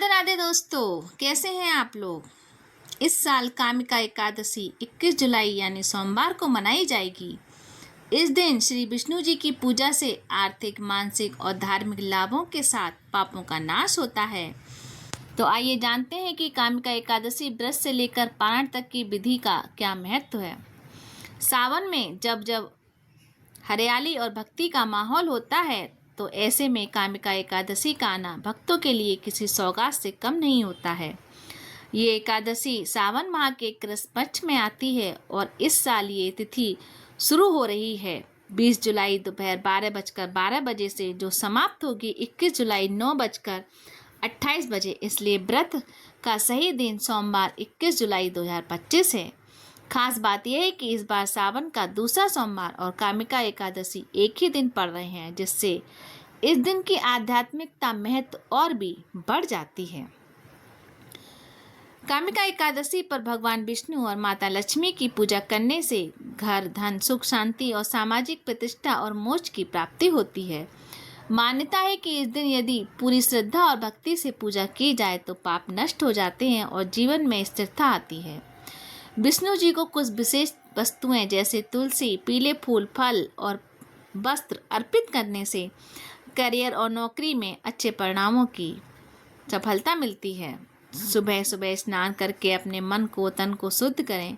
राधे राधे दोस्तों, कैसे हैं आप लोग। इस साल कामिका एकादशी 21 जुलाई यानी सोमवार को मनाई जाएगी। इस दिन श्री विष्णु जी की पूजा से आर्थिक, मानसिक और धार्मिक लाभों के साथ पापों का नाश होता है। तो आइए जानते हैं कि कामिका एकादशी व्रत से लेकर पारण तक की विधि का क्या महत्व है। सावन में जब जब हरियाली और भक्ति का माहौल होता है तो ऐसे में कामिका एकादशी का आना भक्तों के लिए किसी सौगात से कम नहीं होता है। ये एकादशी सावन माह के कृष्ण पक्ष में आती है और इस साल ये तिथि शुरू हो रही है 20 जुलाई दोपहर 12:12 बजे से, जो समाप्त होगी 21 जुलाई 9:28 बजे। इसलिए व्रत का सही दिन सोमवार 21 जुलाई 2025 है। खास बात यह है कि इस बार सावन का दूसरा सोमवार और कामिका एकादशी एक ही दिन पड़ रहे हैं, जिससे इस दिन की आध्यात्मिकता महत्व और भी बढ़ जाती है। कामिका एकादशी पर भगवान विष्णु और माता लक्ष्मी की पूजा करने से घर, धन, सुख, शांति और सामाजिक प्रतिष्ठा और मोक्ष की प्राप्ति होती है। मान्यता है कि इस दिन यदि पूरी श्रद्धा और भक्ति से पूजा की जाए तो पाप नष्ट हो जाते हैं और जीवन में स्थिरता आती है। विष्णु जी को कुछ विशेष वस्तुएं जैसे तुलसी, पीले फूल, फल और वस्त्र अर्पित करने से करियर और नौकरी में अच्छे परिणामों की सफलता मिलती है। सुबह सुबह स्नान करके अपने मन को, तन को शुद्ध करें।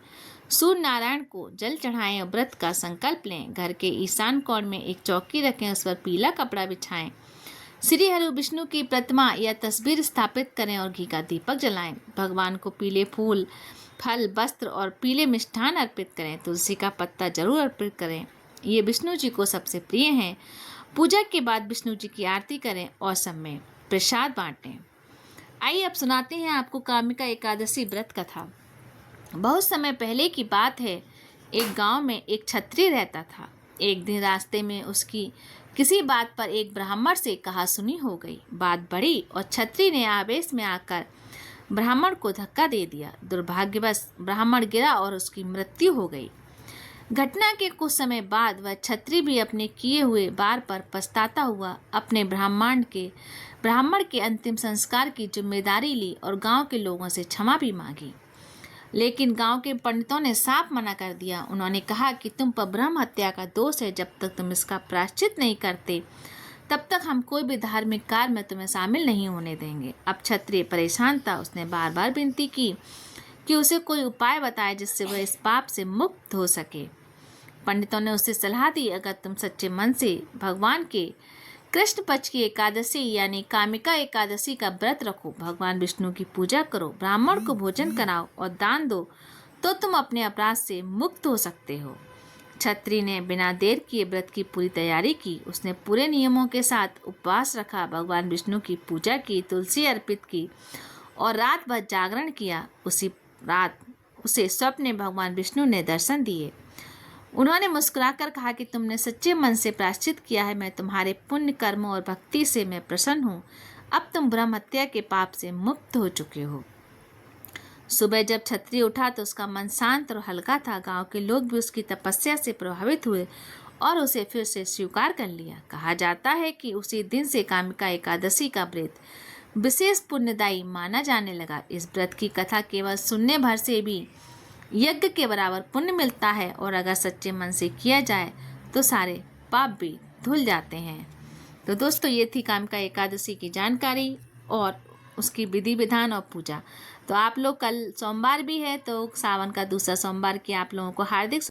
सूर्य नारायण को जल चढ़ाएं और व्रत का संकल्प लें। घर के ईशान कोण में एक चौकी रखें, उस पर पीला कपड़ा बिछाएं। श्री हरि विष्णु की प्रतिमा या तस्वीर स्थापित करें और घी का दीपक जलाएं। भगवान को पीले फूल, फल, वस्त्र और पीले मिष्ठान अर्पित करें। तुलसी का पत्ता जरूर अर्पित करें, ये विष्णु जी को सबसे प्रिय हैं। पूजा के बाद विष्णु जी की आरती करें और सब में प्रसाद बांटें। आइए अब सुनाते हैं आपको कामिका एकादशी व्रत कथा। बहुत समय पहले की बात है, एक गांव में एक क्षत्रिय रहता था। एक दिन रास्ते में उसकी किसी बात पर एक ब्राह्मण से कहासुनी हो गई। बात बढ़ी और क्षत्रिय ने आवेश में आकर ब्राह्मण को धक्का दे दिया। दुर्भाग्यवश ब्राह्मण गिरा और उसकी मृत्यु हो गई। घटना के कुछ समय बाद वह क्षत्रिय भी अपने किए हुए वार पर पछताता हुआ अपने ब्राह्मण के अंतिम संस्कार की जिम्मेदारी ली और गांव के लोगों से क्षमा भी मांगी। लेकिन गांव के पंडितों ने साफ मना कर दिया। उन्होंने कहा कि तुम पर ब्रह्म हत्या का दोष है, जब तक तुम इसका प्रायश्चित नहीं करते तब तक हम कोई भी धार्मिक कार्य में तुम्हें शामिल नहीं होने देंगे। अब क्षत्रिय परेशान था। उसने बार बार विनती की कि उसे कोई उपाय बताए जिससे वह इस पाप से मुक्त हो सके। पंडितों ने उसे सलाह दी, अगर तुम सच्चे मन से भगवान के कृष्ण पक्ष की एकादशी यानी कामिका एकादशी का व्रत रखो, भगवान विष्णु की पूजा करो, ब्राह्मण को भोजन कराओ और दान दो, तो तुम अपने अपराध से मुक्त हो सकते हो। क्षत्रिय ने बिना देर किए व्रत की पूरी तैयारी की। उसने पूरे नियमों के साथ उपवास रखा, भगवान विष्णु की पूजा की, तुलसी अर्पित की और रात भर जागरण किया। उसी रात उसे स्वप्न में भगवान विष्णु ने दर्शन दिए। उन्होंने मुस्कुराकर कहा कि तुमने सच्चे मन से प्रायश्चित किया है, मैं तुम्हारे पुण्य कर्मों और भक्ति से मैं प्रसन्न हूँ। अब तुम ब्रह्म हत्या के पाप से मुक्त हो चुके हो। सुबह जब क्षत्रिय उठा तो उसका मन शांत और हल्का था। गांव के लोग भी उसकी तपस्या से प्रभावित हुए और उसे फिर से स्वीकार कर लिया। कहा जाता है कि उसी दिन से कामिका एकादशी का व्रत विशेष पुण्यदायी माना जाने लगा। इस व्रत की कथा केवल सुनने भर से भी यज्ञ के बराबर पुण्य मिलता है और अगर सच्चे मन से किया जाए तो सारे पाप भी धुल जाते हैं। तो दोस्तों, ये थी कामिका एकादशी की जानकारी और उसकी विधि विधान और पूजा। तो आप लोग, कल सोमवार भी है तो सावन का दूसरा सोमवार की आप लोगों को हार्दिक